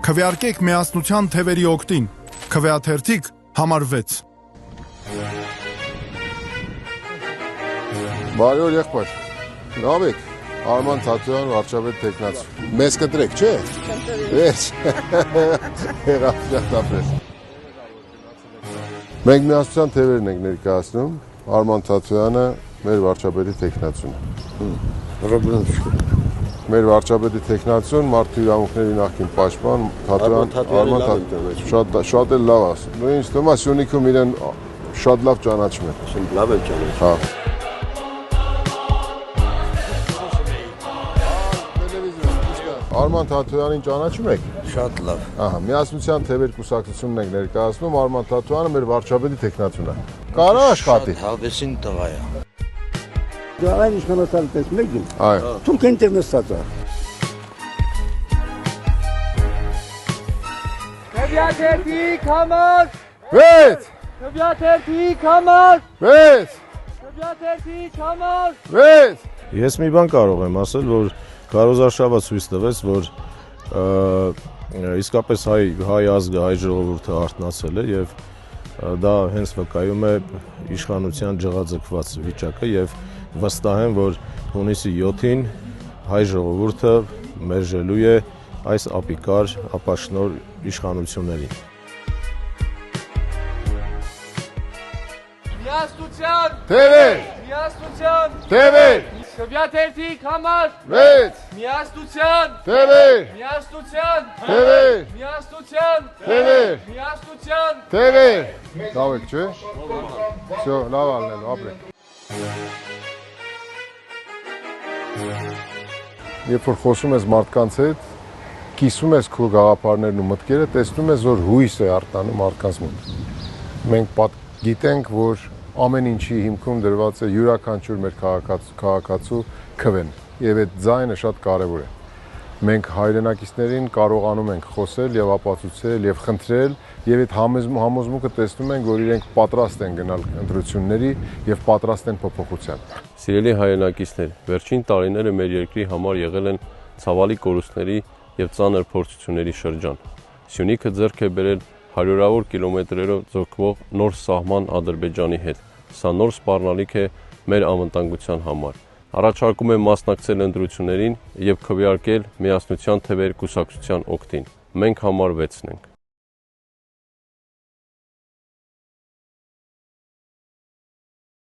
Քվեարկեք միասնության թևերի օգտին։ Քվեաթերթիկ համար 6։ Բարի օր եղբայր։ Լավ եք։ Արման Թաթոյան, վարչապետ տեխնացու։ Մեզ կտրեք, չէ՞։ Վերջ։ Հերապետապետ։ Մենք միասնության թևերն ենք ներկայացնում։ Արման Թաթոյանը մեր վարչապետի տեխնացուն է։ Մեր վարչապետի տեխնացուն, մարդու իրավունքների նախկին պաշտպան Արման Թաթոյան։ Շատ էլ լավ ասում։ Նույն ինձ թվում է Սյունիքում իրեն շատ լավ ճանաչում են։ Լավ էլ ճանաչում։ Հա։ Արման Թաթոյանին ճանաչում եք։ Շատ լավ։ Ահա, միասնության թևեր կուսակցությունն ենք ներկայացնում, Արման Թաթոյանը մեր վարչապետի տեխնացուն է։ Կարա աշխատի։ Հավեսին տղա է։ Դա այն իշխանության տեսնում եք։ Այո։ Թունք ինտերնետը։ Քվեաթերթիկ համար 6 Քվեաթերթիկ համար 6 Քվեաթերթիկ համար 6 Ես մի բան կարող եմ ասել, որ Կարոզարշավը ցույց տվեց, որ իսկապես հայ ազգը, հայ ժողովուրդը արթնացել է եւ դա հենց վկայում է իշխանության ջղաձգված վիճակը եւ վստահ եմ, որ հունիսի 7-ին հայ ժողովուրդը մերժելու է այս ապիկար, ապաշնոր իշխանություններին։ Միասնության Թևեր Միասնության Թևեր Քվեաթերթիկ համար 6 Միասնության Թևեր Միասնության Թևեր Միասնության Թևեր Միասնության Թևեր Լավ եք, չէ՞։ Всё, լավ ալնելու, ապրեք։ Երբ որ խոսում ես մարդկանց հետ, կիսում ես քո գաղափարներն ու մտքերը, տեսնում ես, որ հույս է արտանում մարդկանց մոտ։ Մենք գիտենք, որ ամեն ինչի հիմքում դրված է յուրաքանչյուր մեր քաղաքացու քվեն, եւ այդ ձայնը շատ կարեւոր է։ Մենք հայրենակիցներին կարողանում ենք խոսել եւ ապացուցել եւ խնդրել, եւ այդ համոզմունքը տեսնում ենք, որ իրենք պատրաստ են գնալ ընտրությունների եւ պատրաստ են փոփոխության։ Սիրելի հայրենակիցներ, վերջին տարիները մեր երկրի համար եղել են ցավալի կորուստների եւ ծանր փորձությունների շրջան։ Սյունիքը ձեռք է բերել հարյուրավոր կիլոմետրերով ձգվող նոր սահման Ադրբեջանի հետ։ Սա նոր սպառնալիք է մեր անվտանգության համար։ Առաջարկում եմ մասնակցել ընտրություններին եւ քվեարկել միասնության թևեր կուսակցության օգտին։ Մենք համար 6-ն ենք։